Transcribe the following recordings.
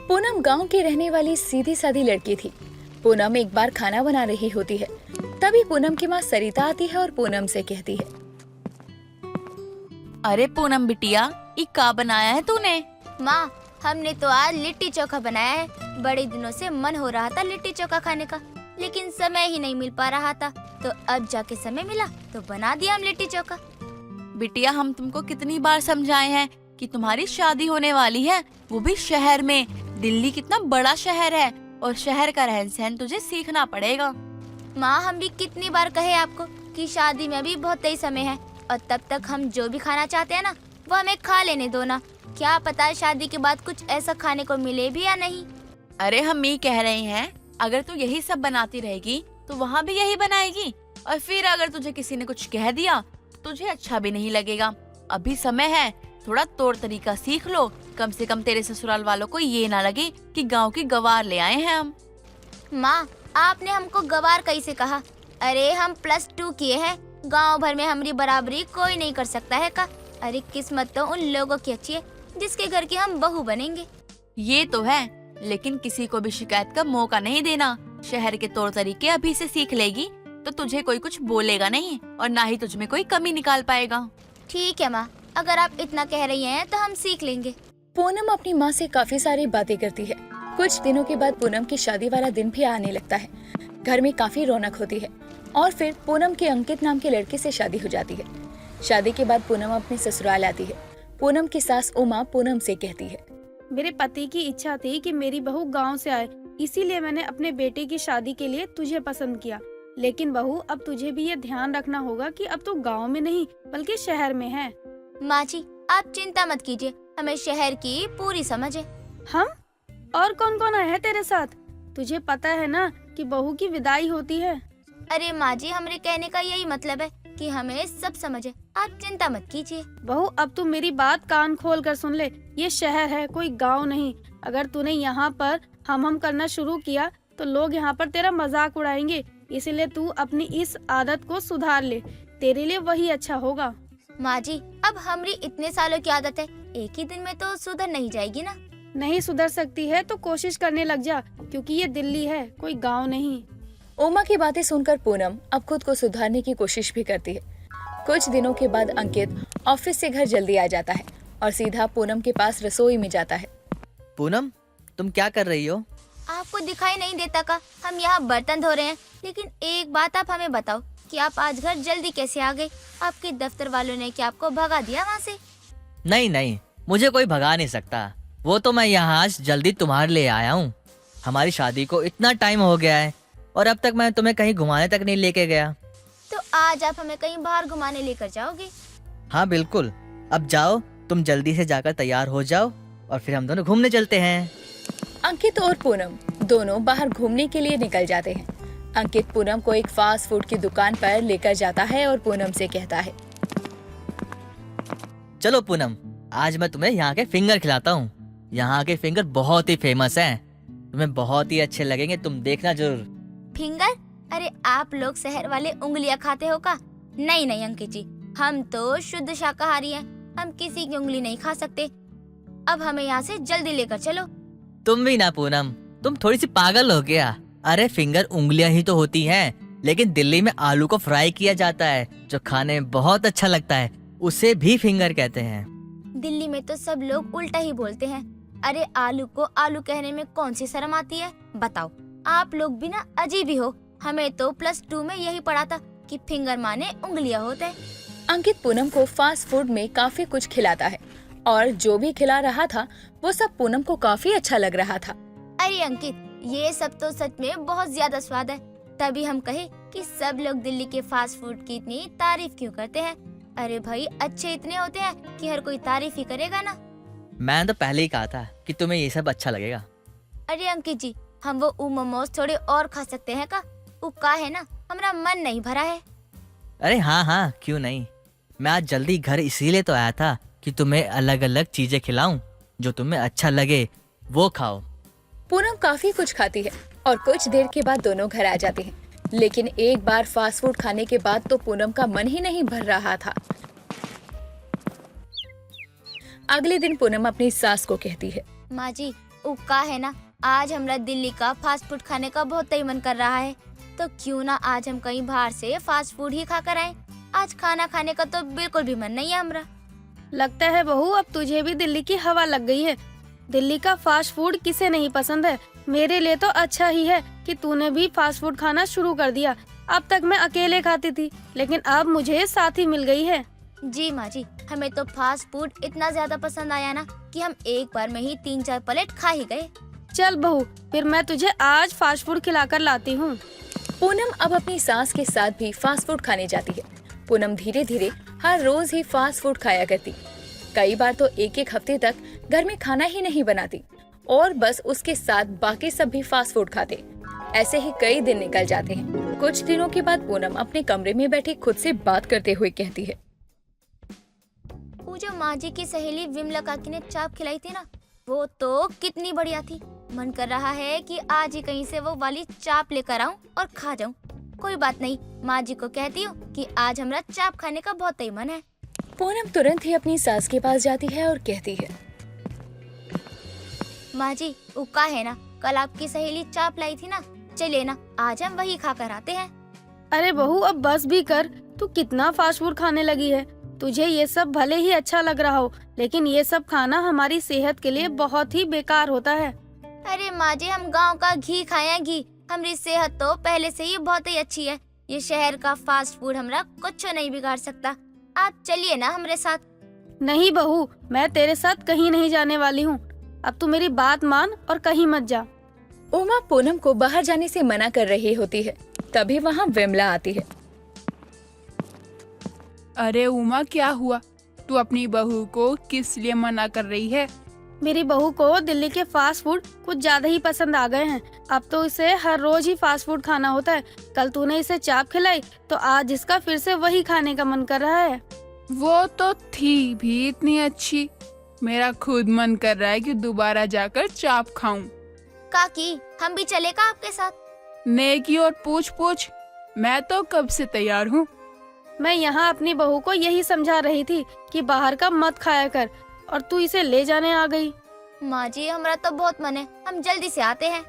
पूनम गांव की रहने वाली सीधी सादी लड़की थी। पूनम एक बार खाना बना रही होती है, तभी पूनम की माँ सरिता आती है और पूनम से कहती है, अरे पूनम बिटिया, ये का बनाया है तूने? माँ, हमने तो आज लिट्टी चोखा बनाया है। बड़े दिनों से मन हो रहा था लिट्टी चोखा खाने का, लेकिन समय ही नहीं मिल पा रहा था। तो अब जाके समय मिला तो बना दिया हम लिट्टी चोखा। बिटिया, हम तुमको कितनी बार समझाए हैं कि तुम्हारी शादी होने वाली है, वो भी शहर में। दिल्ली कितना बड़ा शहर है और शहर का रहन सहन तुझे सीखना पड़ेगा। माँ, हम भी कितनी बार कहे आपको कि शादी में भी बहुत ही समय है और तब तक हम जो भी खाना चाहते हैं ना, वो हमें खा लेने दो ना। क्या पता है शादी के बाद कुछ ऐसा खाने को मिले भी या नहीं। अरे हम ये कह रहे हैं, अगर तू यही सब बनाती रहेगी तो वहाँ भी यही बनाएगी, और फिर अगर तुझे किसी ने कुछ कह दिया तुझे अच्छा भी नहीं लगेगा। अभी समय है, थोड़ा तौर तरीका सीख लो। कम से कम तेरे ससुराल वालों को ये ना लगे कि गांव की गवार ले आए हैं हम। माँ, आपने हमको गवार कैसे कहा? अरे हम +2 किए हैं, गांव भर में हमारी बराबरी कोई नहीं कर सकता है का। अरे किस्मत तो उन लोगों की अच्छी है जिसके घर की हम बहू बनेंगे। ये तो है, लेकिन किसी को भी शिकायत का मौका नहीं देना। शहर के तौर तरीके अभी से सीख लेगी तो तुझे कोई कुछ बोलेगा नहीं और ना ही तुझ में कोई कमी निकाल पाएगा। ठीक है माँ, अगर आप इतना कह रही हैं तो हम सीख लेंगे। पूनम अपनी माँ से काफी सारी बातें करती है। कुछ दिनों के बाद पूनम की शादी वाला दिन भी आने लगता है। घर में काफी रौनक होती है और फिर पूनम के अंकित नाम के लड़के से शादी हो जाती है। शादी के बाद पूनम अपने ससुराल आती है। पूनम की सास उमा पूनम से कहती है, मेरे पति की इच्छा थी कि मेरी बहू गांव से आए, इसीलिए मैंने अपने बेटे की शादी के लिए तुझे पसंद किया। लेकिन बहू, अब तुझे भी ये ध्यान रखना होगा कि अब तो गांव में नहीं बल्कि शहर में है। माँ जी, आप चिंता मत कीजिए, हमें शहर की पूरी समझ है। हम? और कौन कौन आया है तेरे साथ? तुझे पता है ना कि बहू की विदाई होती है। अरे माँ जी, हमारे कहने का यही मतलब है कि हमें सब समझ है, आप चिंता मत कीजिए। बहू, अब तू मेरी बात कान खोल कर सुन ले। ये शहर है, कोई गांव नहीं। अगर तूने यहाँ पर हम करना शुरू किया तो लोग यहाँ पर तेरा मजाक उड़ाएंगे। इसीलिए तू अपनी इस आदत को सुधार ले, तेरे लिए वही अच्छा होगा। माँ जी, अब हमारी इतने सालों की आदत है, एक ही दिन में तो सुधर नहीं जाएगी ना। नहीं सुधर सकती है तो कोशिश करने लग जा, क्योंकि ये दिल्ली है, कोई गांव नहीं। उमा की बातें सुनकर पूनम अब खुद को सुधारने की कोशिश भी करती है। कुछ दिनों के बाद अंकित ऑफिस से घर जल्दी आ जाता है और सीधा पूनम के पास रसोई में जाता है। पूनम, तुम क्या कर रही हो? आपको दिखाई नहीं देता का? हम यहाँ बर्तन धो रहे हैं। लेकिन एक बात आप हमें बताओ कि आप आज घर जल्दी कैसे आ गए? आपके दफ्तर वालों ने क्या आपको भगा दिया वहाँ से? नहीं नहीं, मुझे कोई भगा नहीं सकता। वो तो मैं यहाँ आज जल्दी तुम्हारे लिए आया हूँ। हमारी शादी को इतना टाइम हो गया है और अब तक मैं तुम्हें कहीं घुमाने तक नहीं लेके गया। तो आज आप हमें कहीं बाहर घुमाने लेकर जाओगे? हाँ बिल्कुल, अब जाओ, तुम जल्दी से जाकर तैयार हो जाओ और फिर हम दोनों घूमने चलते हैं। अंकित और पूनम दोनों बाहर घूमने के लिए निकल जाते हैं। अंकित पूनम को एक फास्ट फूड की दुकान पर लेकर जाता है और पूनम से कहता है, चलो पूनम, आज मैं तुम्हें यहाँ के फिंगर खिलाता हूँ। यहाँ के फिंगर बहुत ही फेमस हैं, तुम्हें बहुत ही अच्छे लगेंगे, तुम देखना जरूर। फिंगर? अरे आप लोग शहर वाले उंगलियां खाते हो का? नहीं नहीं अंकित जी, हम तो शुद्ध शाकाहारी हैं, हम किसी की उंगली नहीं खा सकते। अब हमें यहाँ से जल्दी लेकर चलो। तुम भी ना पूनम, तुम थोड़ी सी पागल हो गया। अरे फिंगर उंगलियां ही तो होती हैं, लेकिन दिल्ली में आलू को फ्राई किया जाता है जो खाने में बहुत अच्छा लगता है, उसे भी फिंगर कहते हैं। दिल्ली में तो सब लोग उल्टा ही बोलते हैं। अरे आलू को आलू कहने में कौन सी शर्म आती है? बताओ, आप लोग भी ना अजीब ही हो। हमें तो +2 में यही पढ़ा था कि फिंगर माने उंगलियां होते हैं। अंकित पूनम को फास्ट फूड में काफी कुछ खिलाता है और जो भी खिला रहा था वो सब पूनम को काफी अच्छा लग रहा था। अरे अंकित, ये सब तो सच में बहुत ज्यादा स्वाद है। तभी हम कहे कि सब लोग दिल्ली के फास्ट फूड की इतनी तारीफ क्यों करते हैं। अरे भाई, अच्छे इतने होते हैं कि हर कोई तारीफ ही करेगा ना। मैंने तो पहले ही कहा था कि तुम्हें ये सब अच्छा लगेगा। अरे अंकित जी, हम वो मोमोज थोड़े और खा सकते हैं का? का है ना, हमारा मन नहीं भरा है। अरे हाँ हाँ, क्यों नहीं। मैं आज जल्दी घर इसीलिए तो आया था कि तुम्हें अलग अलग चीजें खिलाऊं, जो तुम्हें अच्छा लगे वो खाओ। पूनम काफी कुछ खाती है और कुछ देर के बाद दोनों घर आ जाते हैं। लेकिन एक बार फास्ट फूड खाने के बाद तो पूनम का मन ही नहीं भर रहा था। अगले दिन पूनम अपनी सास को कहती है, माँ जी, उक्का है ना, आज हमरा दिल्ली का फास्ट फूड खाने का बहुत ही मन कर रहा है। तो क्यों ना आज हम कहीं बाहर से फास्ट फूड ही खा कर आए। आज खाना खाने का तो बिल्कुल भी मन नहीं है हमरा। लगता है बहू अब तुझे भी दिल्ली की हवा लग गई है। दिल्ली का फास्ट फूड किसे नहीं पसंद है। मेरे लिए तो अच्छा ही है कि तूने भी फास्ट फूड खाना शुरू कर दिया। अब तक मैं अकेले खाती थी, लेकिन अब मुझे साथी मिल गई है। जी माँ जी, हमें तो फास्ट फूड इतना ज्यादा पसंद आया ना कि हम एक बार में ही 3-4 प्लेट खा ही गए। चल बहू, फिर मैं तुझे आज फास्ट फूड खिलाकर लाती हूँ। पूनम अब अपनी सास के साथ भी फास्ट फूड खाने जाती है। पूनम धीरे धीरे हर रोज ही फास्ट फूड खाया करती। कई बार तो एक एक हफ्ते तक घर में खाना ही नहीं बनाती और बस उसके साथ बाकी सब भी फास्ट फूड खाते। ऐसे ही कई दिन निकल जाते हैं। कुछ दिनों के बाद पूनम अपने कमरे में बैठी खुद से बात करते हुए कहती है, वो जो माँ जी की सहेली विमला काकी ने चाप खिलाई थी ना, वो तो कितनी बढ़िया थी। मन कर रहा है कि आज ही कहीं से वो वाली चाप लेकर आऊं और खा जाऊं। कोई बात नहीं, माँ जी को कहती हूँ कि आज हमरा चाप खाने का बहुत ही मन है। पूनम तुरंत ही अपनी सास के पास जाती है और कहती है, माँ जी, उक्का है ना, कल आपकी सहेली चाप लाई थी ना, चलिए ना आज हम वही खा कर आते हैं। अरे बहू अब बस भी कर, तू कितना फास्ट फूड खाने लगी है। तुझे ये सब भले ही अच्छा लग रहा हो, लेकिन ये सब खाना हमारी सेहत के लिए बहुत ही बेकार होता है। अरे माँ जी, हम गांव का घी खाए हैं घी। हमारी सेहत तो पहले से ही बहुत ही अच्छी है। ये शहर का फास्ट फूड हमरा कुछ नहीं बिगाड़ सकता। आप चलिए ना हमारे साथ। नहीं बहू, मैं तेरे साथ कहीं नहीं जाने वाली हूँ। अब तू मेरी बात मान और कहीं मत जा। उमा पूनम को बाहर जाने से मना कर रही होती है। तभी वहाँ विमला आती है। अरे उमा, क्या हुआ? तू अपनी बहू को किस लिए मना कर रही है? मेरी बहू को दिल्ली के फास्ट फूड कुछ ज्यादा ही पसंद आ गए हैं। अब तो इसे हर रोज ही फास्ट फूड खाना होता है। कल तूने इसे चाप खिलाई तो आज इसका फिर से वही खाने का मन कर रहा है। वो तो थी भी इतनी अच्छी। मेरा खुद मन कर रहा है कि दोबारा जाकर चाप खाऊं। काकी, हम भी चले का आपके साथ? नेकी और पूछ, मैं तो कब से तैयार हूँ। मैं यहाँ अपनी बहू को यही समझा रही थी कि बाहर का मत खाया कर, और तू इसे ले जाने आ गई। माँ जी, हमारा तो बहुत मन है, हम जल्दी से आते हैं।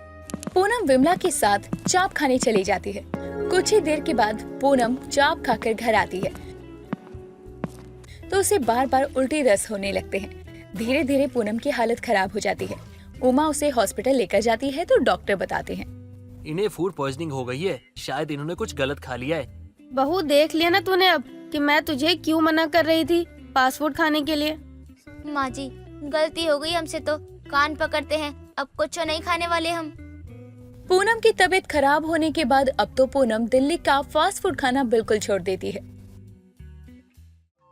पूनम विमला के साथ चाप खाने चली जाती है। कुछ ही देर के बाद पूनम चाप खाकर घर आती है तो उसे बार बार उल्टी रस होने लगते हैं। धीरे धीरे पूनम की हालत खराब हो जाती है। उमा उसे हॉस्पिटल लेकर जाती है तो डॉक्टर बताते हैं, इन्हें फूड पॉइजनिंग हो गई है। शायद इन्होंने कुछ गलत खा लिया है। बहू, देख लिया ना तूने अब कि मैं तुझे क्यों मना कर रही थी फास्ट फूड खाने के लिए। माँ जी, गलती हो गई हमसे, तो कान पकड़ते हैं, अब कुछ नहीं खाने वाले हम। पूनम की तबीयत खराब होने के बाद अब तो पूनम दिल्ली का फास्ट फूड खाना बिल्कुल छोड़ देती है।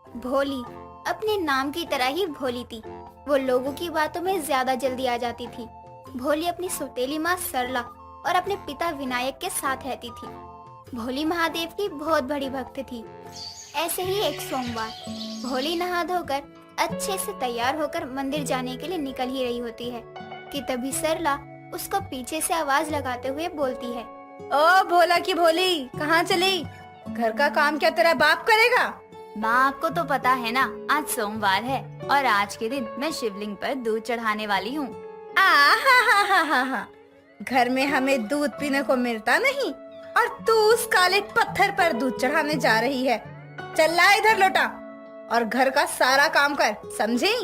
भोली अपने नाम की तरह ही भोली थी। वो लोगों की बातों में ज्यादा जल्दी आ जाती थी। भोली अपनी सौतेली माँ सरला और अपने पिता विनायक के साथ रहती थी। भोली महादेव की बहुत बड़ी भक्त थी। ऐसे ही एक सोमवार भोली नहा धोकर अच्छे से तैयार होकर मंदिर जाने के लिए निकल ही रही होती है कि तभी सरला उसको पीछे से आवाज लगाते हुए बोलती है, ओ भोला की भोली, कहाँ चली? घर का काम क्या तेरा बाप करेगा? माँ, आपको तो पता है ना, आज सोमवार है और आज के दिन मैं शिवलिंग पर दूध चढ़ाने वाली हूँ। हा, घर में हमें दूध पीने को मिलता नहीं और तू उस काले पत्थर पर दूध चढ़ाने जा रही है। चल ला इधर लोटा और घर का सारा काम कर, समझी?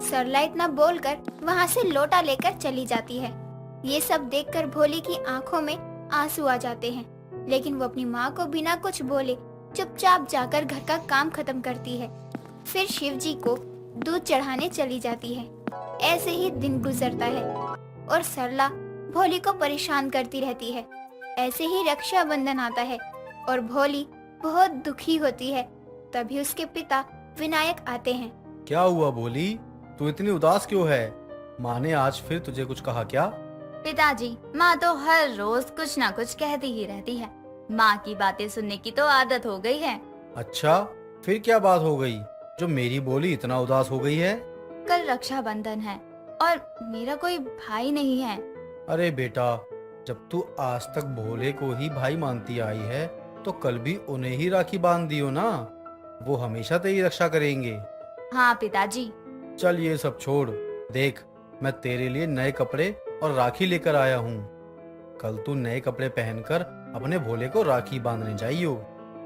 सरला इतना बोलकर वहाँ से लोटा लेकर चली जाती है। ये सब देखकर भोली की आंखों में आंसू आ जाते हैं, लेकिन वो अपनी माँ को बिना कुछ बोले चुपचाप जाकर घर का काम खत्म करती है। फिर शिव जी को दूध चढ़ाने चली जाती है। ऐसे ही दिन गुजरता है और सरला भोली को परेशान करती रहती है। ऐसे ही रक्षाबंधन आता है और भोली बहुत दुखी होती है। तभी उसके पिता विनायक आते हैं। क्या हुआ भोली, तू इतनी उदास क्यों है? माँ ने आज फिर तुझे कुछ कहा क्या? पिताजी, माँ तो हर रोज कुछ ना कुछ कहती ही रहती है। माँ की बातें सुनने की तो आदत हो गई है। अच्छा, फिर क्या बात हो गई जो मेरी भोली इतना उदास हो गई है? कल रक्षाबंधन है और मेरा कोई भाई नहीं है। अरे बेटा, जब तू आज तक भोले को ही भाई मानती आई है तो कल भी उन्हें ही राखी बांध दियो ना। वो हमेशा तेरी रक्षा करेंगे। हाँ पिताजी। चल ये सब छोड़, देख मैं तेरे लिए नए कपड़े और राखी लेकर आया हूँ। कल तू नए कपड़े पहनकर अपने भोले को राखी बांधने जाइयो।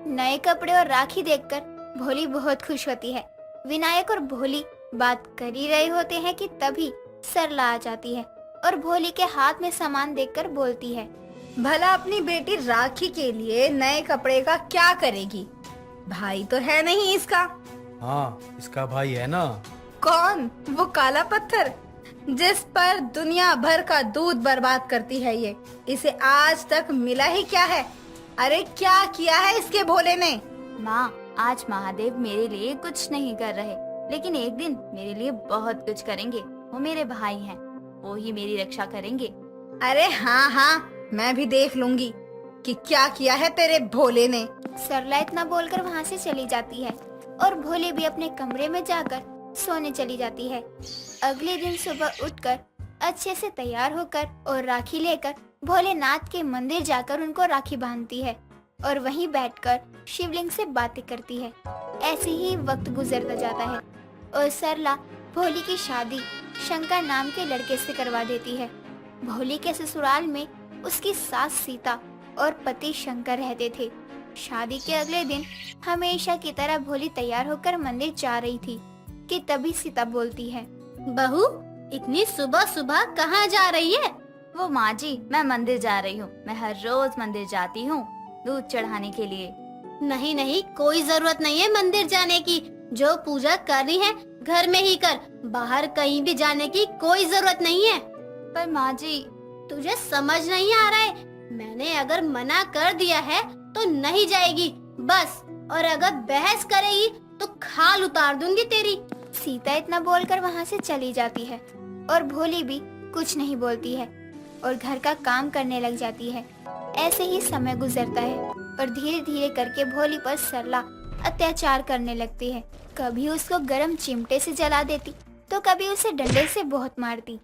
नए कपड़े और राखी देखकर भोली बहुत खुश होती है। विनायक और भोली बात कर ही रहे होते हैं कि तभी सरला आ जाती है और भोली के हाथ में सामान देखकर बोलती है, भला अपनी बेटी राखी के लिए नए कपड़े का क्या करेगी? भाई तो है नहीं इसका। हाँ, इसका भाई है ना। कौन? वो काला पत्थर जिस पर दुनिया भर का दूध बर्बाद करती है ये। इसे आज तक मिला ही क्या है? अरे क्या किया है इसके भोले ने? माँ, आज महादेव मेरे लिए कुछ नहीं कर रहे, लेकिन एक दिन मेरे लिए बहुत कुछ करेंगे। वो मेरे भाई हैं, वो ही मेरी रक्षा करेंगे। अरे हाँ हाँ, मैं भी देख लूंगी कि क्या किया है तेरे भोले ने। सरला इतना बोलकर वहाँ से चली जाती है और भोली भी अपने कमरे में जाकर सोने चली जाती है। अगले दिन सुबह उठकर अच्छे से तैयार होकर और राखी लेकर भोलेनाथ के मंदिर जाकर उनको राखी बांधती है और वहीं बैठकर शिवलिंग से बातें करती है। ऐसे ही वक्त गुजरता जाता है और सरला भोली की शादी शंकर नाम के लड़के से करवा देती है। भोली के ससुराल में उसकी सास सीता और पति शंकर रहते थे। शादी के अगले दिन हमेशा की तरह भोली तैयार होकर मंदिर जा रही थी कि तभी सीता बोलती है, बहू, इतनी सुबह सुबह कहाँ जा रही है? वो माँ जी, मैं मंदिर जा रही हूँ। मैं हर रोज मंदिर जाती हूँ दूध चढ़ाने के लिए। नहीं नहीं, कोई जरूरत नहीं है मंदिर जाने की। जो पूजा करनी है घर में ही कर, बाहर कहीं भी जाने की कोई जरूरत नहीं है। पर माँ जी, तुझे समझ नहीं आ रहा है? मैंने अगर मना कर दिया है तो नहीं जाएगी बस, और अगर बहस करेगी तो खाल उतार दूंगी तेरी। सीता इतना बोलकर वहाँ से चली जाती है और भोली भी कुछ नहीं बोलती है और घर का काम करने लग जाती है। ऐसे ही समय गुजरता है और धीरे धीरे करके भोली पर सरला अत्याचार करने लगती है। कभी उसको गर्म चिमटे से जला देती तो कभी उसे डंडे से बहुत मारती।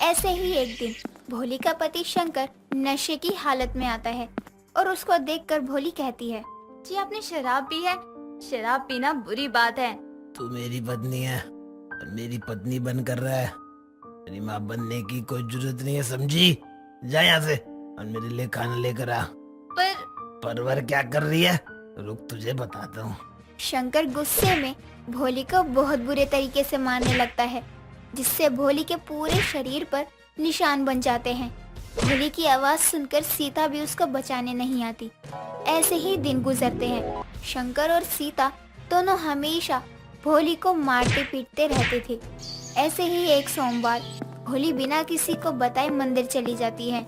ऐसे ही एक दिन भोली का पति शंकर नशे की हालत में आता है और उसको देखकर भोली कहती है, जी आपने शराब पी है? शराब पीना बुरी बात है। तू मेरी पत्नी है और मेरी पत्नी बनकर रहा है। मेरी माँ बनने की कोई जरूरत नहीं है, समझी? जा यहाँ से और मेरे लिए खाना लेकर आ। परवर क्या कर रही है? रुक, तुझे बताता हूँ। शंकर गुस्से में भोली को बहुत बुरे तरीके से मारने लगता है, जिससे भोली के पूरे शरीर पर निशान बन जाते हैं। भोली की आवाज सुनकर सीता भी उसको बचाने नहीं आती। ऐसे ही दिन गुजरते हैं। शंकर और सीता दोनों हमेशा भोली को मारते पीटते रहते थे। ऐसे ही एक सोमवार भोली बिना किसी को बताए मंदिर चली जाती है।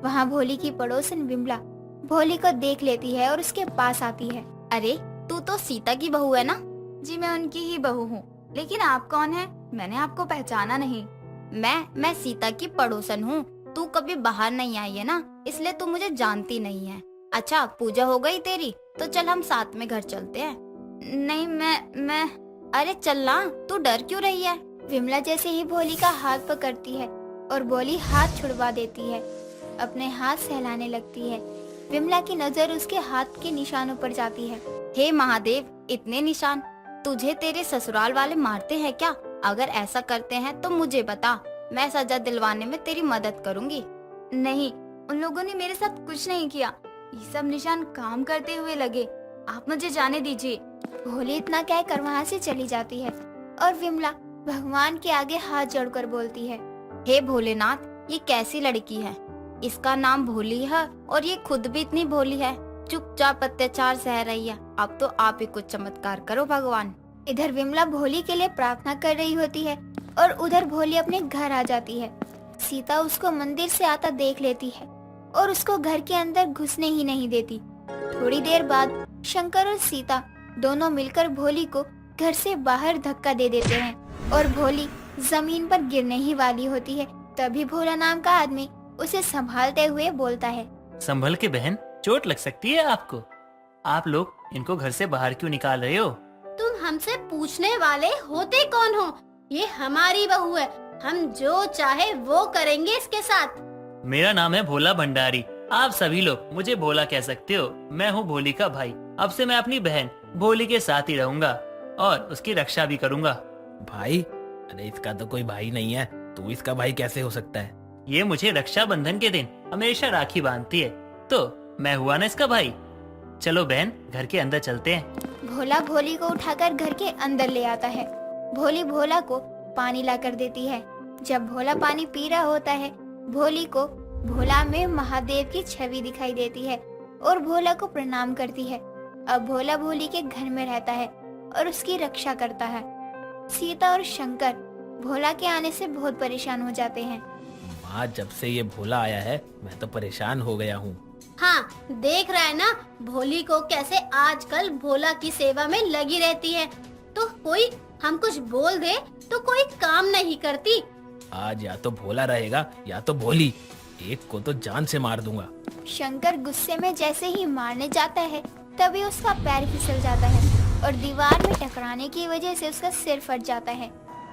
वहाँ भोली की पड़ोसन विमला भोली को देख लेती है और उसके पास आती है। अरे, तू तो सीता की बहू है ना? जी मैं उनकी ही बहू हूँ, लेकिन आप कौन है? मैंने आपको पहचाना नहीं। मैं सीता की पड़ोसन हूँ। तू कभी बाहर नहीं आई है ना, इसलिए तू मुझे जानती नहीं है। अच्छा, पूजा हो गई तेरी? तो चल हम साथ में घर चलते हैं। नहीं, मैं अरे चल ना, तू डर क्यों रही है? विमला जैसे ही भोली का हाथ पकड़ती है और भोली हाथ छुड़वा देती है, अपने हाथ सहलाने लगती है। विमला की नजर उसके हाथ के निशानों पर जाती है। हे महादेव, इतने निशान तुझे तेरे ससुराल वाले मारते हैं क्या? अगर ऐसा करते हैं तो मुझे बता, मैं सजा दिलवाने में तेरी मदद करूंगी। नहीं, उन लोगों ने मेरे साथ कुछ नहीं किया। ये सब निशान काम करते हुए लगे। आप मुझे जाने दीजिए। भोली इतना कहकर वहाँ से चली जाती है और विमला भगवान के आगे हाथ जोड़कर बोलती है, हे भोलेनाथ, ये कैसी लड़की है? इसका नाम भोली है और ये खुद भी इतनी भोली है। चुपचाप अत्याचार सह रही है। अब तो आप ही कुछ चमत्कार करो भगवान। इधर विमला भोली के लिए प्रार्थना कर रही होती है और उधर भोली अपने घर आ जाती है। सीता उसको मंदिर से आता देख लेती है और उसको घर के अंदर घुसने ही नहीं देती। थोड़ी देर बाद शंकर और सीता दोनों मिलकर भोली को घर से बाहर धक्का दे देते हैं और भोली जमीन पर गिरने ही वाली होती है। तभी भोला नाम का आदमी उसे संभालते हुए बोलता है, संभल के बहन, चोट लग सकती है आपको। आप लोग इनको घर से बाहर क्यों निकाल रहे हो? तुम हमसे पूछने वाले होते कौन हो? ये हमारी बहू है, हम जो चाहे वो करेंगे इसके साथ। मेरा नाम है भोला भंडारी। आप सभी लोग मुझे भोला कह सकते हो। मैं हूँ भोली का भाई। अब से मैं अपनी बहन भोली के साथ ही रहूंगा और उसकी रक्षा भी करूंगा। भाई? अरे इसका तो कोई भाई नहीं है, तू इसका भाई कैसे हो सकता है? ये मुझे रक्षाबंधन के दिन हमेशा राखी बांधती है, तो मैं हुआ ना इसका भाई। चलो बहन, घर के अंदर चलते हैं। भोला भोली को उठाकर घर के अंदर ले आता है। भोली भोला को पानी लाकर देती है। जब भोला पानी पी रहा होता है, भोली को भोला में महादेव की छवि दिखाई देती है और भोला को प्रणाम करती है। अब भोला भोली के घर में रहता है और उसकी रक्षा करता है। सीता और शंकर भोला के आने से बहुत परेशान हो जाते हैं। माँ, जब से ये भोला आया है मैं तो परेशान हो गया हूँ। हाँ, देख रहा है ना भोली को कैसे आजकल भोला की सेवा में लगी रहती है। तो कोई हम कुछ बोल दे तो कोई काम नहीं करती। आज या तो भोला रहेगा या तो भोली, एक को तो जान से मार दूंगा। शंकर गुस्से में जैसे ही मारने जाता है, तभी उसका पैर फिसल जाता है और दीवार में टकराने की वजह से उसका सिर फट जाता है।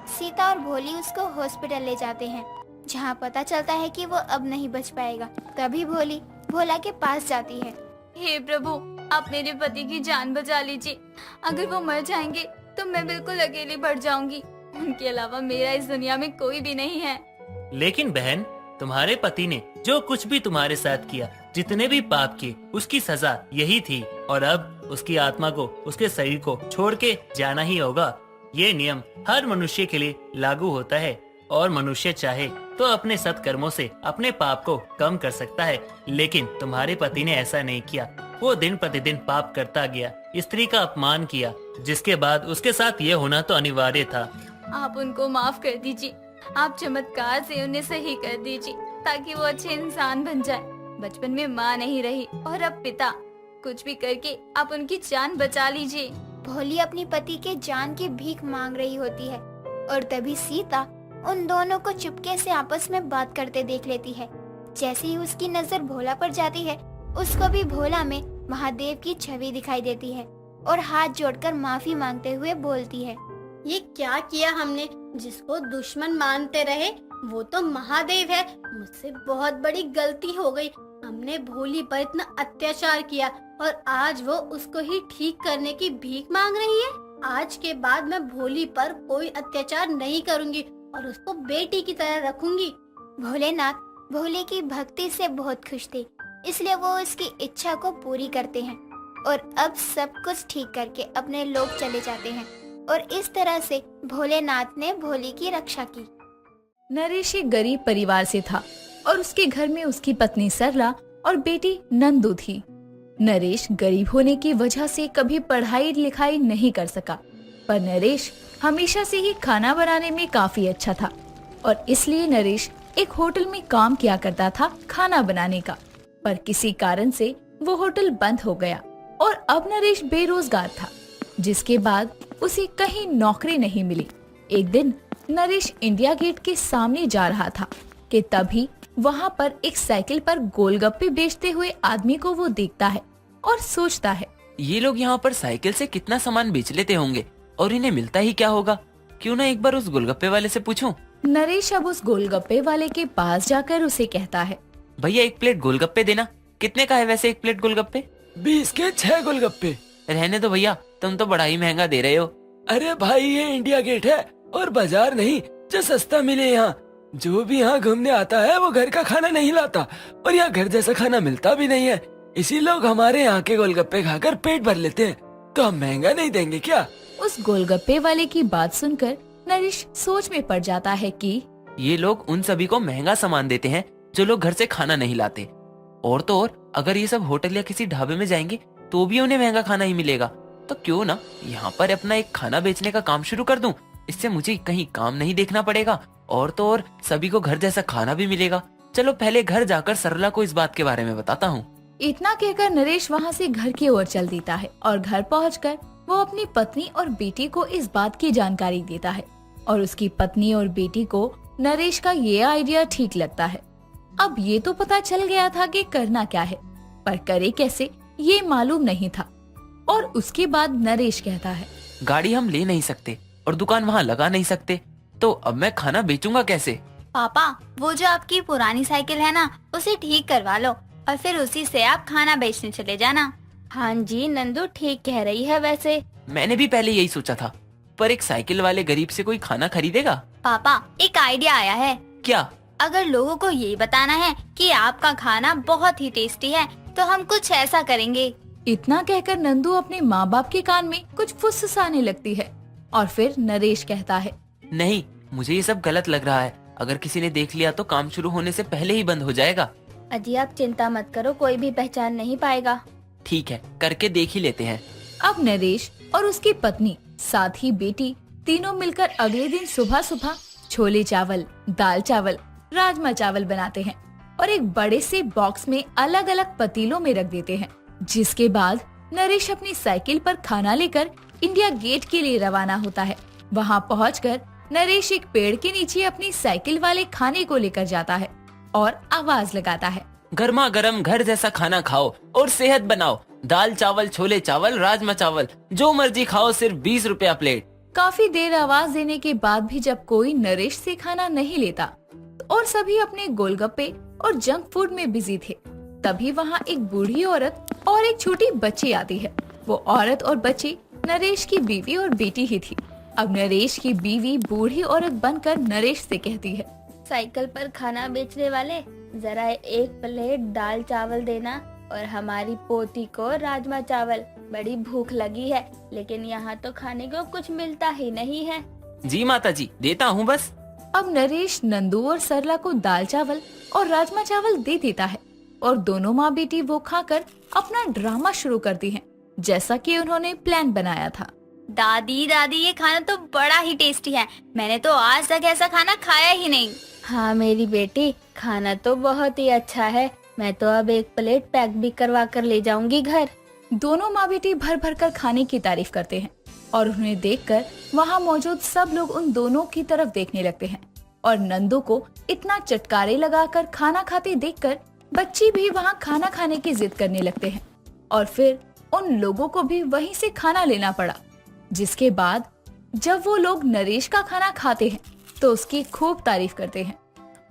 सीता और भोली उसको हॉस्पिटल ले जाते हैं, जहाँ पता चलता है कि वो अब नहीं बच पाएगा। तभी भोली भोला के पास जाती है। हे प्रभु, आप मेरे पति की जान बचा लीजिए। अगर वो मर जाएंगे तो मैं बिल्कुल अकेली पड़ जाऊंगी। उनके अलावा मेरा इस दुनिया में कोई भी नहीं है। लेकिन बहन, तुम्हारे पति ने जो कुछ भी तुम्हारे साथ किया, जितने भी पाप किए, उसकी सजा यही थी और अब उसकी आत्मा को उसके शरीर को छोड़ के जाना ही होगा। ये नियम हर मनुष्य के लिए लागू होता है और मनुष्य चाहे तो अपने सत्कर्मों से अपने पाप को कम कर सकता है। लेकिन तुम्हारे पति ने ऐसा नहीं किया। वो दिन प्रतिदिन पाप करता गया, स्त्री का अपमान किया, जिसके बाद उसके साथ ये होना तो अनिवार्य था। आप उनको माफ कर दीजिए। आप चमत्कार से उन्हें सही कर दीजिए ताकि वो अच्छे इंसान बन जाए। बचपन में माँ नहीं रही और अब पिता। कुछ भी करके आप उनकी जान बचा लीजिए। भोली अपनी पति के जान की भीख मांग रही होती है और तभी सीता उन दोनों को चुपके से आपस में बात करते देख लेती है। जैसे ही उसकी नजर भोला पर जाती है, उसको भी भोला में महादेव की छवि दिखाई देती है और हाथ जोड़कर माफी मांगते हुए बोलती है, ये क्या किया हमने? जिसको दुश्मन मानते रहे वो तो महादेव है। मुझसे बहुत बड़ी गलती हो गई। हमने भोली पर इतना अत्याचार किया और आज वो उसको ही ठीक करने की भीख मांग रही है। आज के बाद मैं भोली पर कोई अत्याचार नहीं करूंगी और उसको बेटी की तरह रखूंगी। भोलेनाथ भोले की भक्ति से बहुत खुश थे, इसलिए वो उसकी इच्छा को पूरी करते हैं और अब सब कुछ ठीक करके अपने लोग चले जाते हैं और इस तरह से भोलेनाथ ने भोली की रक्षा की। नरेश एक गरीब परिवार से था और उसके घर में उसकी पत्नी सरला और बेटी नंदू थी। नरेश गरीब होने की वजह से कभी पढ़ाई लिखाई नहीं कर सका, पर नरेश हमेशा से ही खाना बनाने में काफी अच्छा था और इसलिए नरेश एक होटल में काम किया करता था खाना बनाने का। पर किसी कारण से वो होटल बंद हो गया और अब नरेश बेरोजगार था, जिसके बाद उसे कहीं नौकरी नहीं मिली। एक दिन नरेश इंडिया गेट के सामने जा रहा था कि तभी वहाँ पर एक साइकिल पर गोलगप्पे बेचते हुए आदमी को वो देखता है और सोचता है, ये लोग यहाँ पर साइकिल से कितना सामान बेच लेते होंगे और इन्हें मिलता ही क्या होगा। क्यों ना एक बार उस गोलगप्पे वाले से पूछूं। नरेश अब उस गोलगप्पे वाले के पास जाकर उसे कहता है, भैया एक प्लेट गोलगप्पे देना। कितने का है वैसे एक प्लेट गोलगप्पे? 20 के 6 गोलगप्पे। रहने दो भैया, तुम तो बड़ा ही महंगा दे रहे हो। अरे भाई, ये इंडिया गेट है और बाजार नहीं जो सस्ता मिले। यहाँ जो भी यहाँ घूमने आता है वो घर का खाना नहीं लाता और यहाँ घर जैसा खाना मिलता भी नहीं है। इसी लोग हमारे यहाँ के गोलगप्पे खाकर पेट भर लेते हैं, तो हम महंगा नहीं देंगे क्या? उस गोलगप्पे वाले की बात सुनकर नरेश सोच में पड़ जाता है कि ये लोग उन सभी को महंगा सामान देते हैं जो लोग घर से खाना नहीं लाते। और तो और अगर ये सब होटल या किसी ढाबे में जाएंगे तो भी उन्हें महंगा खाना ही मिलेगा। तो क्यों ना यहाँ पर अपना एक खाना बेचने का काम शुरू कर दूं। इससे मुझे कहीं काम नहीं देखना पड़ेगा और तो और सभी को घर जैसा खाना भी मिलेगा। चलो पहले घर जाकर सरला को इस बात के बारे में बताता हूँ। इतना कहकर नरेश वहाँ से घर की ओर चल देता है और घर पहुंचकर वो अपनी पत्नी और बेटी को इस बात की जानकारी देता है और उसकी पत्नी और बेटी को नरेश का ये आइडिया ठीक लगता है। अब ये तो पता चल गया था कि करना क्या है, पर करे कैसे ये मालूम नहीं था। और उसके बाद नरेश कहता है, गाड़ी हम ले नहीं सकते और दुकान वहाँ लगा नहीं सकते, तो अब मैं खाना बेचूंगा कैसे? पापा, वो जो आपकी पुरानी साइकिल है ना, उसे ठीक करवा लो और फिर उसी से आप खाना बेचने चले जाना। हाँ जी, नंदू ठीक कह रही है। वैसे मैंने भी पहले यही सोचा था, पर एक साइकिल वाले गरीब से कोई खाना खरीदेगा? पापा, एक आइडिया आया है। क्या? अगर लोगों को ये बताना है कि आपका खाना बहुत ही टेस्टी है, तो हम कुछ ऐसा करेंगे। इतना कहकर नंदू अपने माँ बाप के कान में कुछ फुसफुसाने लगती है और फिर नरेश कहता है, नहीं, मुझे ये सब गलत लग रहा है। अगर किसी ने देख लिया तो काम शुरू होने से पहले ही बंद हो जाएगा। अजी आप चिंता मत करो, कोई भी पहचान नहीं पाएगा। ठीक है, करके देख ही लेते हैं। अब नरेश और उसकी पत्नी साथ ही बेटी तीनों मिलकर अगले दिन सुबह सुबह छोले चावल, दाल चावल, राजमा चावल बनाते हैं और एक बड़े से बॉक्स में अलग अलग पतीलों में रख देते हैं। जिसके बाद नरेश अपनी साइकिल पर खाना लेकर इंडिया गेट के लिए रवाना होता है। वहाँ पहुंचकर नरेश एक पेड़ के नीचे अपनी साइकिल वाले खाने को लेकर जाता है और आवाज लगाता है, गर्मा गर्म घर जैसा खाना खाओ और सेहत बनाओ। दाल चावल, छोले चावल, राजमा चावल, जो मर्जी खाओ, सिर्फ 20 रुपया प्लेट। काफी देर आवाज देने के बाद भी जब कोई नरेश से खाना नहीं लेता और सभी अपने गोलगप्पे और जंक फूड में बिजी थे, तभी वहाँ एक बूढ़ी औरत और एक छोटी बच्ची आती है। वो औरत और बच्ची नरेश की बीवी और बेटी ही थी। अब नरेश की बीवी बूढ़ी औरत बनकर नरेश से कहती है, साइकिल पर खाना बेचने वाले, जरा एक प्लेट दाल चावल देना और हमारी पोती को राजमा चावल। बड़ी भूख लगी है, लेकिन यहाँ तो खाने को कुछ मिलता ही नहीं है। जी माता जी, देता हूँ बस। अब नरेश नंदू और सरला को दाल चावल और राजमा चावल दे देता है और दोनों माँ बेटी वो खाकर अपना ड्रामा शुरू करती हैं, जैसा कि उन्होंने प्लान बनाया था। दादी दादी, ये खाना तो बड़ा ही टेस्टी है, मैंने तो आज तक ऐसा खाना खाया ही नहीं। हाँ मेरी बेटी, खाना तो बहुत ही अच्छा है, मैं तो अब एक प्लेट पैक भी करवा कर ले जाऊंगी घर। दोनों माँ बेटी भर भर कर खाने की तारीफ करते हैं और उन्हें देखकर वहाँ मौजूद सब लोग उन दोनों की तरफ देखने लगते हैं और नंदू को इतना चटकारे लगाकर खाना खाते देखकर बच्ची भी वहाँ खाना खाने की जिद करने लगते हैं और फिर उन लोगों को भी वहीं से खाना लेना पड़ा। जिसके बाद जब वो लोग नरेश का खाना खाते हैं तो उसकी खूब तारीफ करते हैं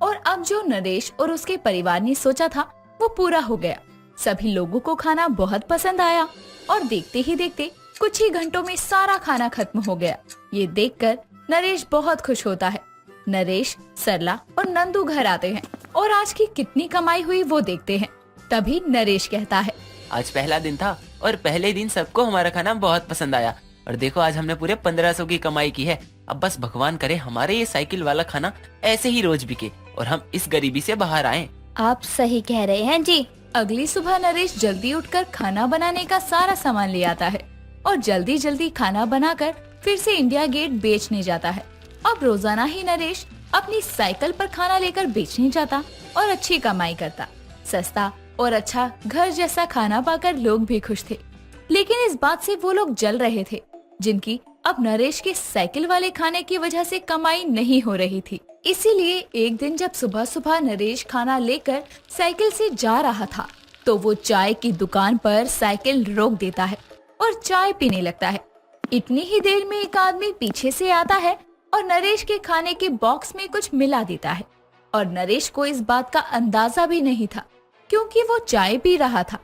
और अब जो नरेश और उसके परिवार ने सोचा था वो पूरा हो गया। सभी लोगों को खाना बहुत पसंद आया और देखते ही देखते कुछ ही घंटों में सारा खाना खत्म हो गया। ये देखकर नरेश बहुत खुश होता है। नरेश, सरला और नंदू घर आते हैं और आज की कितनी कमाई हुई वो देखते हैं। तभी नरेश कहता है, आज पहला दिन था और पहले दिन सबको हमारा खाना बहुत पसंद आया और देखो आज हमने पूरे 1500 की कमाई की है। अब बस भगवान करे हमारे ये साइकिल वाला खाना ऐसे ही रोज बिके और हम इस गरीबी से बाहर आएं। आप सही कह रहे हैं जी। अगली सुबह नरेश जल्दी उठकर खाना बनाने का सारा सामान ले आता है और जल्दी जल्दी खाना बनाकर फिर से इंडिया गेट बेचने जाता है। अब रोजाना ही नरेश अपनी साइकिल पर खाना लेकर बेचने जाता और अच्छी कमाई करता। सस्ता और अच्छा घर जैसा खाना पाकर लोग भी खुश थे, लेकिन इस बात से वो लोग जल रहे थे जिनकी अब नरेश के साइकिल वाले खाने की वजह से कमाई नहीं हो रही थी। इसीलिए एक दिन जब सुबह सुबह नरेश खाना लेकर साइकिल से जा रहा था तो वो चाय की दुकान पर साइकिल रोक देता है और चाय पीने लगता है। इतनी ही देर में एक आदमी पीछे से आता है और नरेश के खाने के बॉक्स में कुछ मिला देता है और नरेश को इस बात का अंदाजा भी नहीं था क्योंकि वो चाय पी रहा था।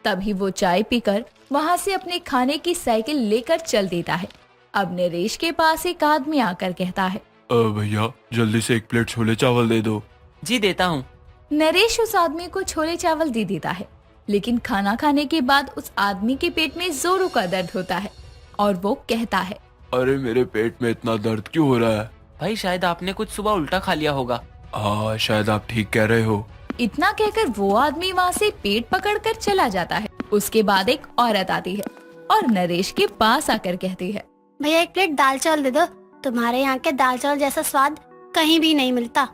तभी वो चाय पीकर वहाँ से अपने खाने की साइकिल लेकर चल देता है। अब नरेश के पास एक आदमी आकर कहता है, भैया जल्दी से एक प्लेट छोले चावल दे दो। जी देता हूँ। नरेश उस आदमी को छोले चावल दे देता है, लेकिन खाना खाने के बाद उस आदमी के पेट में जोरों का दर्द होता है और वो कहता है, अरे मेरे पेट में इतना दर्द क्यों हो रहा है? भाई शायद आपने कुछ सुबह उल्टा खा लिया होगा। हाँ शायद आप ठीक कह रहे हो। इतना कहकर वो आदमी वहाँ से पेट पकड़कर चला जाता है। उसके बाद एक औरत आती है और नरेश के पास आकर कहती है, भैया एक प्लेट दाल चावल दे दो, तुम्हारे यहाँ के दाल चावल जैसा स्वाद कहीं भी नहीं मिलता,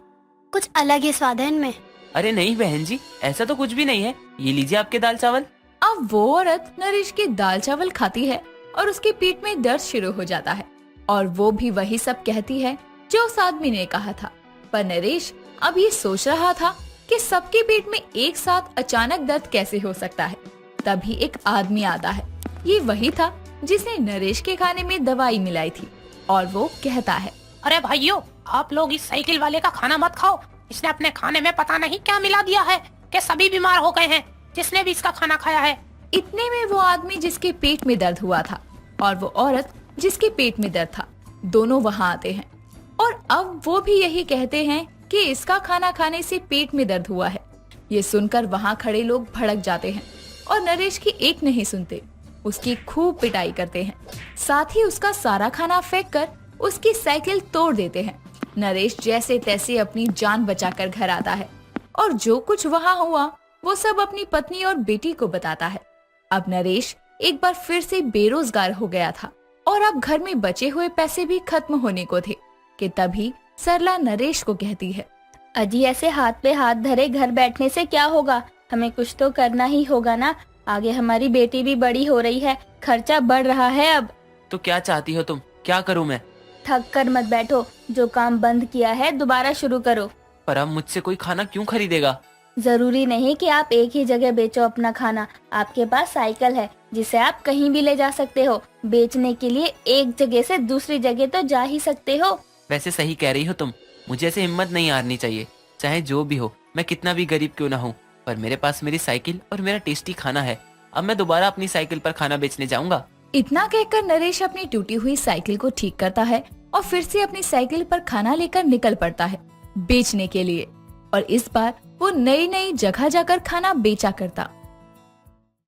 कुछ अलग ही स्वाद है इनमें। अरे नहीं बहन जी, ऐसा तो कुछ भी नहीं है, ये लीजिए आपके दाल चावल। अब वो औरत नरेश के दाल चावल खाती है और उसके पेट में दर्द शुरू हो जाता है और वो भी वही सब कहती है जो उस आदमी ने कहा था। पर नरेश अब ये सोच रहा था कि सबके पेट में एक साथ अचानक दर्द कैसे हो सकता है। तभी एक आदमी आता है। ये वही था जिसने नरेश के खाने में दवाई मिलाई थी और वो कहता है, अरे भाइयों, आप लोग इस साइकिल वाले का खाना मत खाओ, इसने अपने खाने में पता नहीं क्या मिला दिया है कि सभी बीमार हो गए हैं जिसने भी इसका खाना खाया है। इतने में वो आदमी जिसके पेट में दर्द हुआ था और वो औरत जिसके पेट में दर्द था, दोनों वहाँ आते हैं। और अब वो भी यही कहते हैं कि इसका खाना खाने से पेट में दर्द हुआ है। ये सुनकर वहाँ खड़े लोग भड़क जाते हैं और नरेश की एक नहीं सुनते, उसकी खूब पिटाई करते हैं। साथ ही उसका सारा खाना फेंक कर उसकी साइकिल तोड़ देते हैं। नरेश जैसे तैसे अपनी जान बचाकर घर आता है और जो कुछ वहाँ हुआ वो सब अपनी पत्नी और बेटी को बताता है। अब नरेश एक बार फिर से बेरोजगार हो गया था और अब घर में बचे हुए पैसे भी खत्म होने को थे कि तभी सरला नरेश को कहती है, अजी ऐसे हाथ पे हाथ धरे घर बैठने से क्या होगा, हमें कुछ तो करना ही होगा ना। आगे हमारी बेटी भी बड़ी हो रही है, खर्चा बढ़ रहा है अब। तो क्या चाहती हो तुम? क्या करूं मैं? थक कर मत बैठो, जो काम बंद किया है दोबारा शुरू करो। पर अब मुझसे कोई खाना क्यों खरीदेगा? जरूरी नहीं कि आप एक ही जगह बेचो अपना खाना। आपके पास साइकिल है जिसे आप कहीं भी ले जा सकते हो। बेचने के लिए एक जगह से दूसरी जगह तो जा ही सकते हो। वैसे सही कह रही हो तुम, मुझे ऐसे हिम्मत नहीं हारनी चाहिए। चाहे जो भी हो, मैं कितना भी गरीब क्यों ना हूँ, पर मेरे पास मेरी साइकिल और मेरा टेस्टी खाना है। अब मैं दोबारा अपनी साइकिल पर खाना बेचने जाऊंगा। इतना कहकर नरेश अपनी टूटी हुई साइकिल को ठीक करता है और फिर से अपनी साइकिल पर खाना लेकर निकल पड़ता है बेचने के लिए। और इस बार वो नई नई जगह जाकर खाना बेचा करता।